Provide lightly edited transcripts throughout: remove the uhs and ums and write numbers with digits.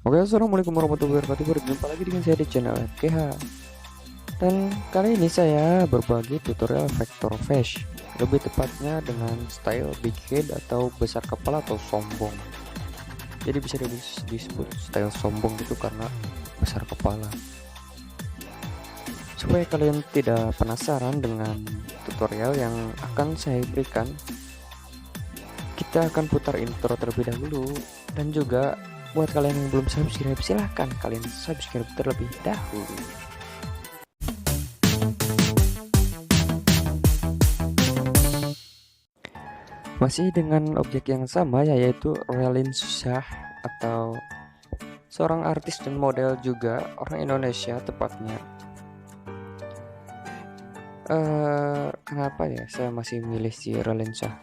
Oke, assalamualaikum warahmatullahi wabarakatuh. Berjumpa lagi dengan saya di channel FKH. Dan kali ini saya berbagi tutorial vector face, lebih tepatnya dengan style big head atau besar kepala atau sombong. Jadi bisa disebut style sombong itu karena besar kepala. Supaya kalian tidak penasaran dengan tutorial yang akan saya berikan, kita akan putar intro terlebih dahulu. Dan juga buat kalian yang belum subscribe, silahkan kalian subscribe terlebih dahulu. Masih dengan objek yang sama, yaitu Raline Shah, atau seorang artis dan model juga orang Indonesia tepatnya. Kenapa ya saya masih milih si Raline Shah?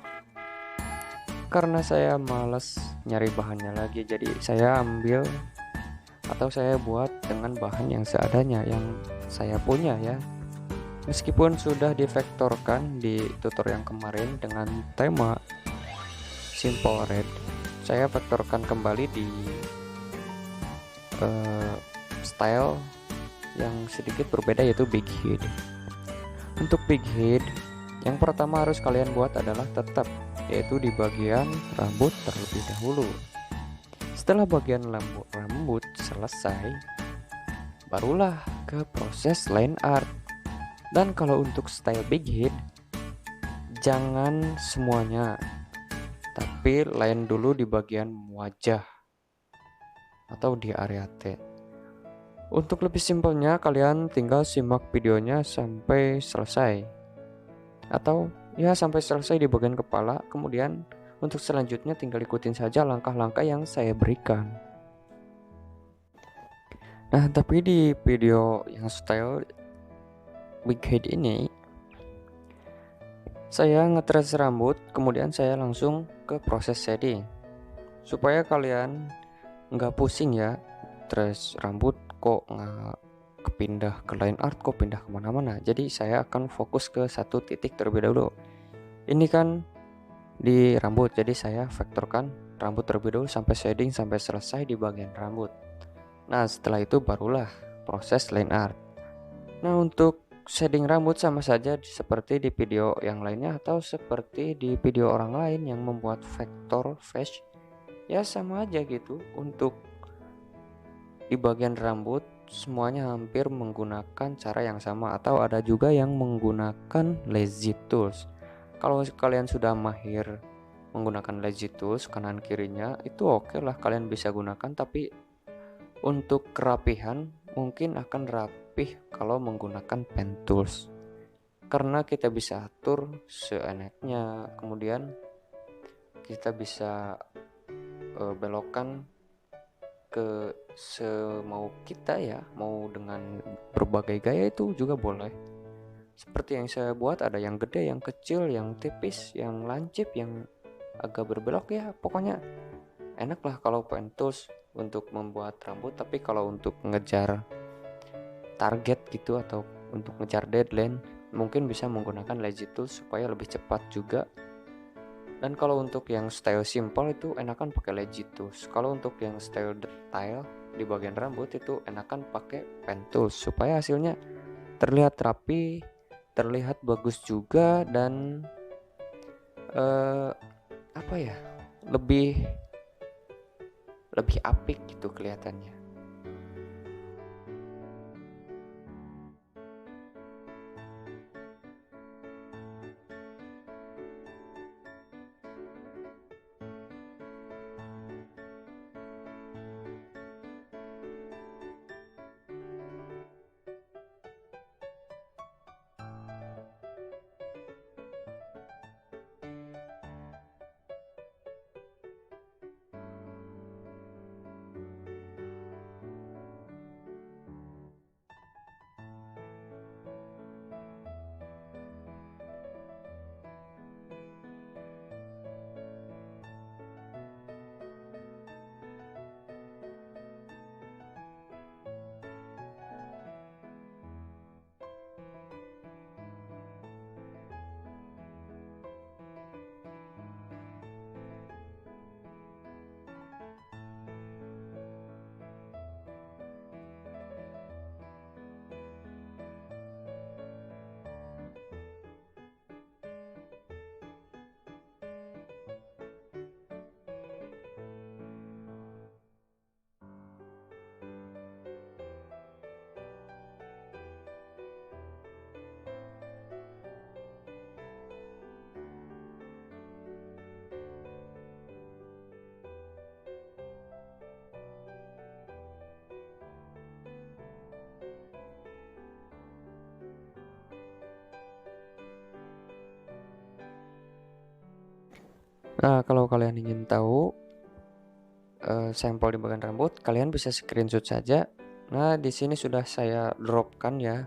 Karena saya males nyari bahannya lagi, jadi saya ambil atau saya buat dengan bahan yang seadanya, yang saya punya ya. Meskipun sudah divektorkan di tutorial yang kemarin dengan tema Simple Red, saya vektorkan kembali di style yang sedikit berbeda, yaitu big head. Untuk big head, yang pertama harus kalian buat adalah tetap, yaitu di bagian rambut terlebih dahulu. Setelah bagian rambut selesai, barulah ke proses line art. Dan kalau untuk style big head, jangan semuanya, tapi line dulu di bagian wajah atau di area T. Untuk lebih simpelnya, kalian tinggal simak videonya sampai selesai, atau ya sampai selesai di bagian kepala. Kemudian untuk selanjutnya tinggal ikutin saja langkah-langkah yang saya berikan. Nah, tapi di video yang style big head ini, saya ngetres rambut, kemudian saya langsung ke proses shading. Supaya kalian nggak pusing ya, tres rambut kok nggak kepindah ke line art, kok pindah kemana-mana. Jadi saya akan fokus ke satu titik terlebih dahulu. Ini kan di rambut, jadi saya vektorkan rambut terlebih dahulu sampai shading sampai selesai di bagian rambut. Nah, setelah itu barulah proses line art. Nah, untuk shading rambut sama saja seperti di video yang lainnya atau seperti di video orang lain yang membuat vektor face, ya sama aja gitu. Untuk di bagian rambut semuanya hampir menggunakan cara yang sama, atau ada juga yang menggunakan lazy tools. Kalau kalian sudah mahir menggunakan lazy tools kanan kirinya, itu oke lah kalian bisa gunakan, tapi untuk kerapihan mungkin akan rapih kalau menggunakan pen tools, karena kita bisa atur seenaknya. Kemudian kita bisa belokkan ke semau kita ya, mau dengan berbagai gaya itu juga boleh. Seperti yang saya buat, ada yang gede, yang kecil, yang tipis, yang lancip, yang agak berbelok, ya pokoknya enak lah kalau pen tools untuk membuat rambut. Tapi kalau untuk ngejar target gitu atau untuk ngejar deadline, mungkin bisa menggunakan lazy tools supaya lebih cepat juga. Dan kalau untuk yang style simple itu enakan pakai lazy tools. Kalau untuk yang style detail di bagian rambut itu enakan pakai pen tools supaya hasilnya terlihat rapi, terlihat bagus juga, dan apa ya, lebih apik gitu kelihatannya. Nah, kalau kalian ingin tahu sampel di bagian rambut, kalian bisa screenshot saja. Nah, di sini sudah saya dropkan ya.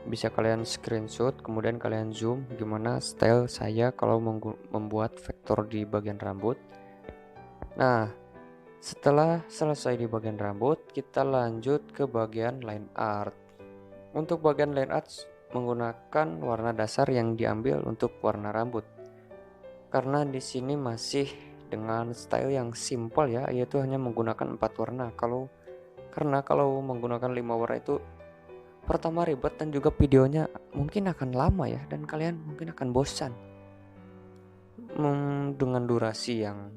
Bisa kalian screenshot, kemudian kalian zoom gimana style saya kalau membuat vektor di bagian rambut. Nah, setelah selesai di bagian rambut, kita lanjut ke bagian line art. Untuk bagian line art menggunakan warna dasar yang diambil untuk warna rambut. Karena di sini masih dengan style yang simple ya, yaitu hanya menggunakan 4 warna. Karena kalau menggunakan 5 warna itu pertama ribet dan juga videonya mungkin akan lama ya, dan kalian mungkin akan bosan dengan durasi yang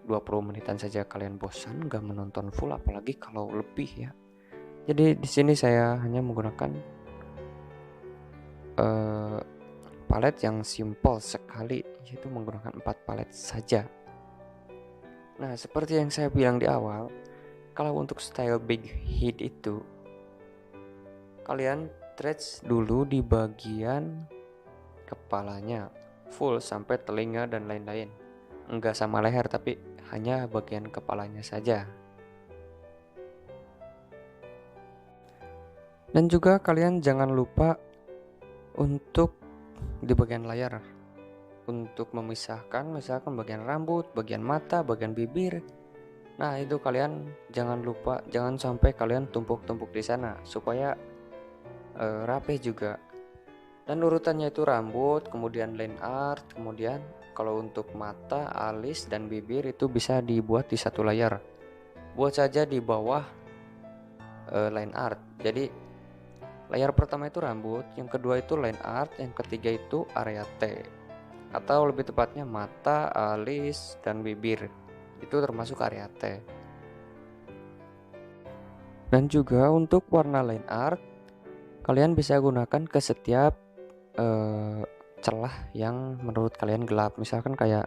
20 menitan saja kalian bosan nggak menonton full, apalagi kalau lebih ya. Jadi di sini saya hanya menggunakan palet yang simple sekali, yaitu menggunakan 4 palet saja. Nah, seperti yang saya bilang di awal, kalau untuk style big head itu kalian stretch dulu di bagian kepalanya full sampai telinga dan lain-lain, enggak sama leher tapi hanya bagian kepalanya saja. Dan juga kalian jangan lupa untuk di bagian layar untuk memisahkan misalkan bagian rambut, bagian mata, bagian bibir. Nah, itu kalian jangan lupa, jangan sampai kalian tumpuk-tumpuk di sana supaya rapi juga. Dan urutannya itu rambut, kemudian line art, kemudian kalau untuk mata, alis, dan bibir itu bisa dibuat di satu layar. Buat saja di bawah line art. Jadi layar pertama itu rambut, yang kedua itu line art, yang ketiga itu area T, atau lebih tepatnya mata, alis, dan bibir. Itu termasuk area T. Dan juga untuk warna line art, kalian bisa gunakan ke setiap celah yang menurut kalian gelap, misalkan kayak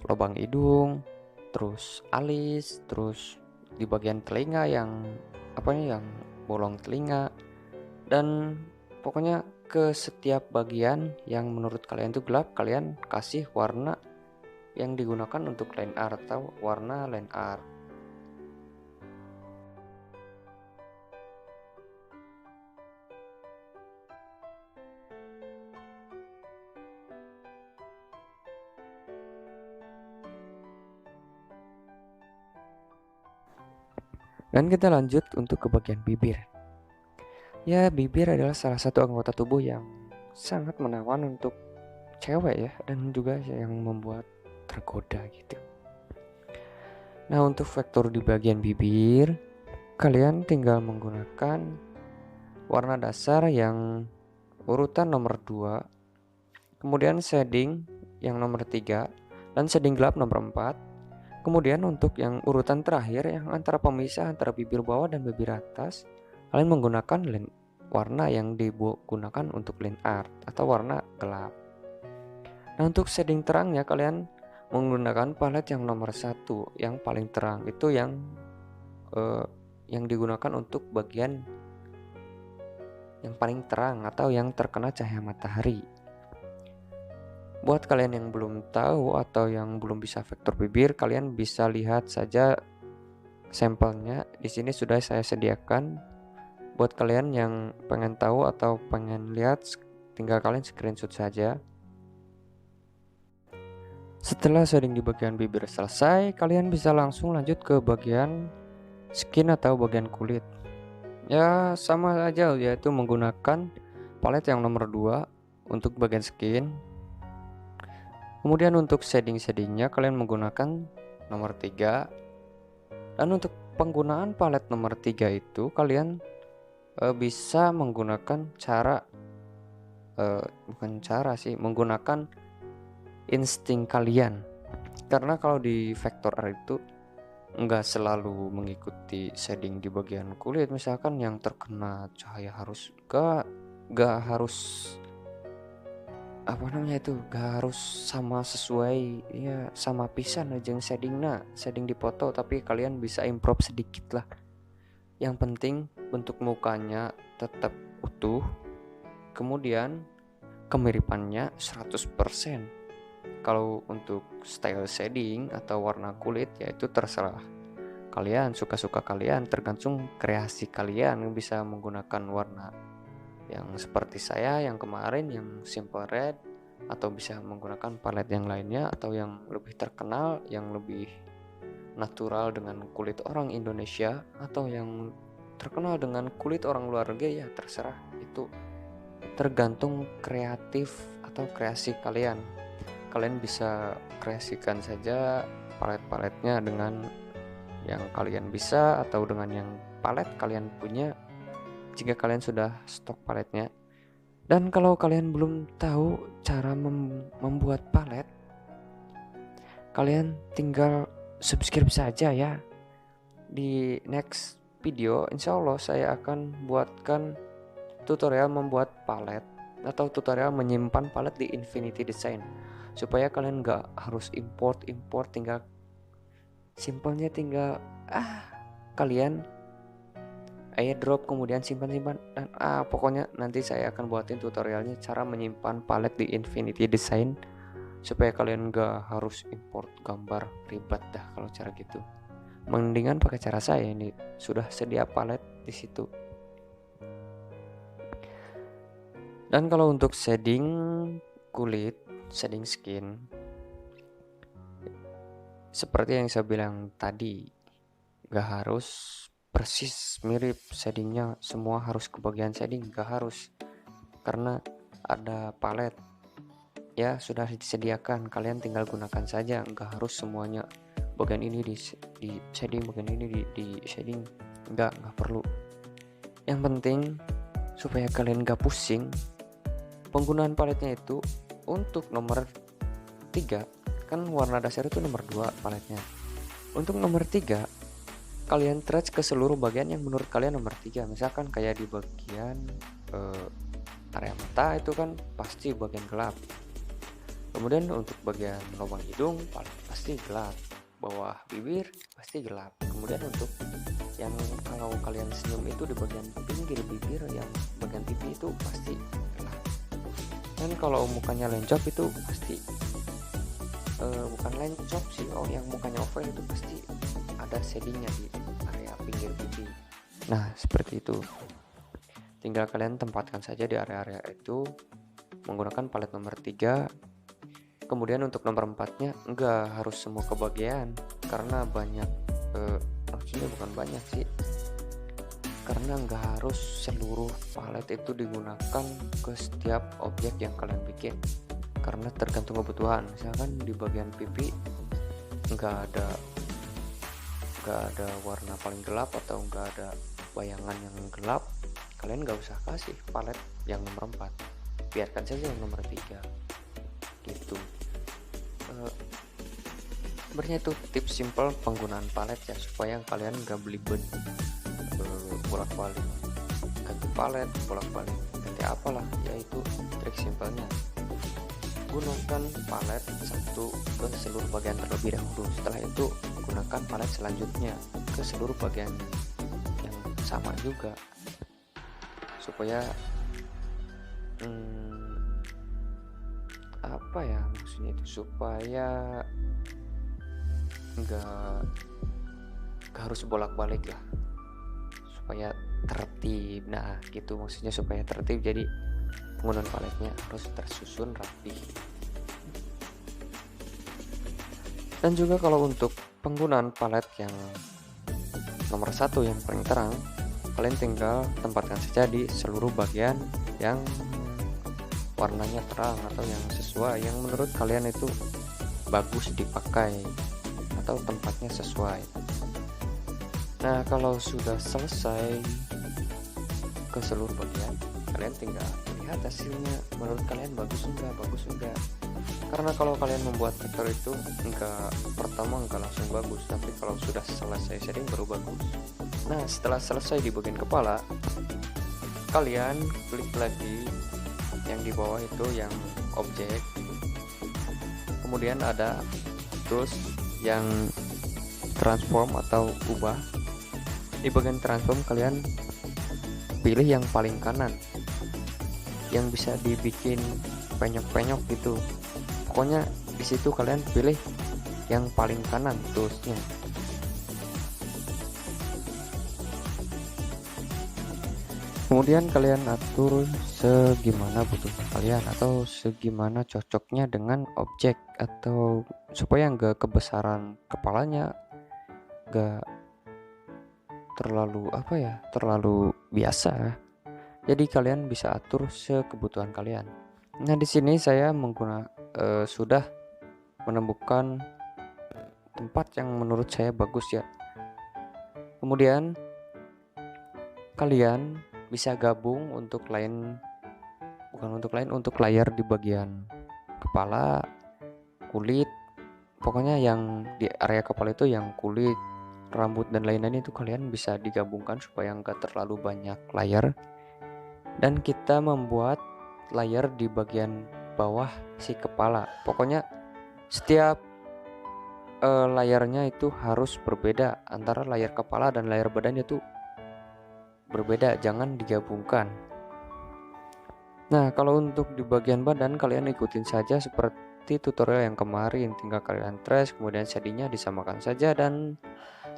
lubang hidung, terus alis, terus di bagian telinga yang yang bolong telinga, dan pokoknya ke setiap bagian yang menurut kalian itu gelap, kalian kasih warna yang digunakan untuk line art atau warna line art. Dan kita lanjut untuk ke bagian bibir. Ya, bibir adalah salah satu anggota tubuh yang sangat menawan untuk cewek ya, dan juga yang membuat tergoda gitu. Nah, untuk vektor di bagian bibir, kalian tinggal menggunakan warna dasar yang urutan nomor 2, kemudian shading yang nomor 3, dan shading gelap nomor 4. Kemudian untuk yang urutan terakhir yang antara pemisah antara bibir bawah dan bibir atas, kalian menggunakan warna yang digunakan untuk line art atau warna gelap. Nah, untuk shading terangnya kalian menggunakan palet yang nomor 1 yang paling terang, itu yang digunakan untuk bagian yang paling terang atau yang terkena cahaya matahari. Buat kalian yang belum tahu atau yang belum bisa vektor bibir, kalian bisa lihat saja sampelnya. Di sini sudah saya sediakan. Buat kalian yang pengen tahu atau pengen lihat, tinggal kalian screenshot saja. Setelah shading di bagian bibir selesai, kalian bisa langsung lanjut ke bagian skin atau bagian kulit. Ya, sama aja, yaitu menggunakan palet yang nomor 2 untuk bagian skin. Kemudian untuk shading-shadingnya kalian menggunakan nomor 3. Dan untuk penggunaan palet nomor 3 itu kalian bisa menggunakan menggunakan insting kalian. Karena kalau di vektor art itu nggak selalu mengikuti shading di bagian kulit, misalkan yang terkena cahaya harus gak harus gak harus sama sesuai ya, sama pisan aja shading dipoto, tapi kalian bisa improve sedikit lah. Yang penting bentuk mukanya tetap utuh, kemudian kemiripannya 100%. Kalau untuk style shading atau warna kulit ya itu terserah kalian, suka-suka kalian, tergantung kreasi kalian. Bisa menggunakan warna yang seperti saya yang kemarin yang simple red, atau bisa menggunakan palet yang lainnya atau yang lebih terkenal, yang lebih natural dengan kulit orang Indonesia, atau yang terkenal dengan kulit orang luar negeri. Ya terserah, itu tergantung kreatif atau kreasi kalian. Kalian bisa kreasikan saja palet-paletnya dengan yang kalian bisa atau dengan yang palet kalian punya jika kalian sudah stok paletnya. Dan kalau kalian belum tahu cara membuat palet, kalian tinggal subscribe saja ya. Di next video insya Allah saya akan buatkan tutorial membuat palet atau tutorial menyimpan palet di Infinity Design, supaya kalian nggak harus import, tinggal simpelnya tinggal kalian airdrop kemudian simpan dan pokoknya nanti saya akan buatin tutorialnya cara menyimpan palet di Infinity Design supaya kalian nggak harus import gambar, ribet dah kalau cara gitu. Mendingan pakai cara saya, ini sudah sedia palet di situ. Dan kalau untuk shading kulit, shading skin, seperti yang saya bilang tadi, gak harus persis mirip shadingnya, semua harus ke bagian shading, gak harus, karena ada palet ya sudah disediakan, kalian tinggal gunakan saja, gak harus semuanya bagian ini di shading, bagian ini di shading, gak perlu. Yang penting supaya kalian gak pusing, penggunaan paletnya itu untuk nomor 3, kan warna dasar itu nomor 2 paletnya. Untuk nomor 3, kalian stretch ke seluruh bagian yang menurut kalian nomor 3. Misalkan kayak di bagian area mata itu kan pasti bagian gelap. Kemudian untuk bagian lubang hidung pasti gelap. Bawah bibir pasti gelap. Kemudian untuk yang kalau kalian senyum itu di bagian pinggir bibir, yang bagian pipi itu pasti gelap. Dan kalau mukanya lencop itu pasti bukan lencop sih, yang mukanya oval itu pasti ada shadingnya di area pinggir pipi. Nah seperti itu, tinggal kalian tempatkan saja di area-area itu menggunakan palet nomor 3. Kemudian untuk nomor 4 nya enggak harus semua kebagian, karena banyak maksudnya bukan banyak sih, karena enggak harus seluruh palet itu digunakan ke setiap objek yang kalian bikin, karena tergantung kebutuhan. Misalkan di bagian pipi enggak ada warna paling gelap atau enggak ada bayangan yang gelap, kalian enggak usah kasih palet yang nomor 4, biarkan saja yang nomor 3 gitu. Sebenarnya itu tips simple penggunaan palet ya, supaya kalian enggak belibet bolak-balik ganti palet, bolak-balik ganti apalah, yaitu trik simpelnya. Gunakan palet satu ke seluruh bagian terlebih dahulu, setelah itu gunakan palet selanjutnya ke seluruh bagian yang sama juga, supaya apa ya maksudnya itu, supaya nggak harus bolak-balik lah, supaya tertib. Nah gitu maksudnya, supaya tertib, jadi penggunaan paletnya harus tersusun rapi. Dan juga kalau untuk penggunaan palet yang nomor 1 yang paling terang, kalian tinggal tempatkan saja di seluruh bagian yang warnanya terang atau yang sesuai, yang menurut kalian itu bagus dipakai atau tempatnya sesuai. Nah kalau sudah selesai ke seluruh bagian, kalian tinggal lihat hasilnya, menurut kalian bagus enggak. Karena kalau kalian membuat vektor itu pertama enggak langsung bagus, tapi kalau sudah selesai shading baru bagus. Nah setelah selesai di bagian kepala, kalian klik lagi yang di bawah itu yang objek, kemudian ada tools yang transform atau ubah. Di bagian transform kalian pilih yang paling kanan, yang bisa dibikin penyok-penyok gitu. Pokoknya di situ kalian pilih yang paling kanan toolsnya. Kemudian kalian atur segimana butuhnya kalian atau segimana cocoknya dengan objek, atau supaya nggak kebesaran kepalanya, nggak terlalu terlalu biasa. Jadi kalian bisa atur sekebutuhan kalian. Nah, di sini saya sudah menemukan tempat yang menurut saya bagus ya. Kemudian kalian bisa gabung untuk layar di bagian kepala, kulit, pokoknya yang di area kepala itu yang kulit, rambut dan lain-lain itu kalian bisa digabungkan supaya nggak terlalu banyak layar. Dan kita membuat layar di bagian bawah si kepala. Pokoknya setiap layarnya itu harus berbeda, antara layar kepala dan layar badan itu berbeda, jangan digabungkan. Nah, kalau untuk di bagian badan kalian ikutin saja seperti tutorial yang kemarin, tinggal kalian trace, kemudian shadingnya disamakan saja dan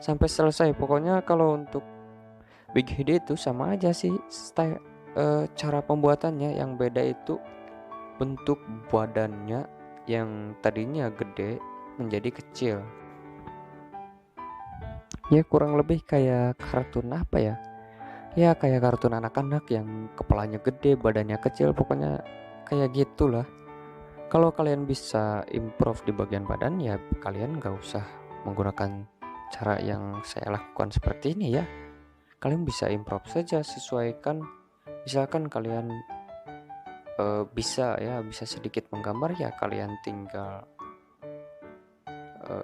sampai selesai. Pokoknya kalau untuk Big Hide itu sama aja sih cara pembuatannya. Yang beda itu bentuk badannya, yang tadinya gede menjadi kecil. Ya kurang lebih kayak kartun ya kayak kartun anak-anak yang kepalanya gede, badannya kecil, pokoknya kayak gitulah. Kalau kalian bisa improve di bagian badan, ya kalian gak usah menggunakan cara yang saya lakukan seperti ini ya. Kalian bisa improve saja, sesuaikan. Misalkan kalian bisa sedikit menggambar, ya kalian tinggal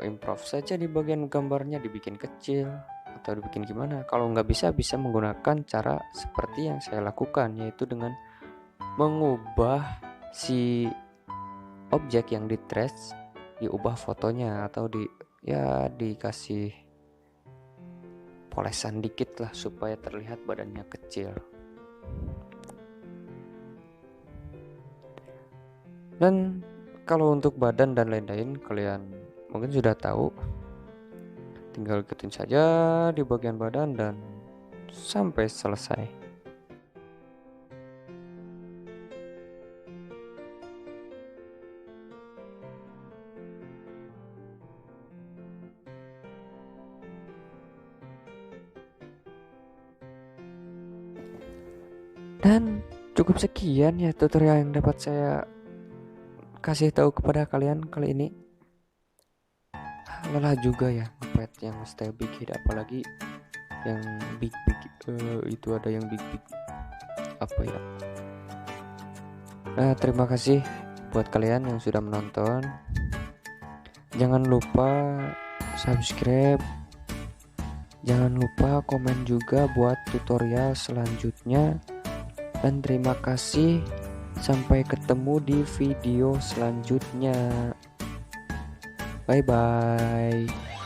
improve saja di bagian gambarnya, dibikin kecil atau dibikin gimana. Kalau nggak bisa menggunakan cara seperti yang saya lakukan, yaitu dengan mengubah si objek yang di trace, diubah fotonya atau dikasih polesan dikit lah supaya terlihat badannya kecil. Dan kalau untuk badan dan lain-lain kalian mungkin sudah tahu, tinggal ikutin saja di bagian badan dan sampai selesai. Dan cukup sekian ya tutorial yang dapat saya kasih tahu kepada kalian kali ini. Lelah juga ya ngepet yang style Big Hide, apalagi yang big itu ada yang big Nah, terima kasih buat kalian yang sudah menonton. Jangan lupa subscribe, jangan lupa komen juga buat tutorial selanjutnya, dan terima kasih. Sampai ketemu di video selanjutnya. Bye bye.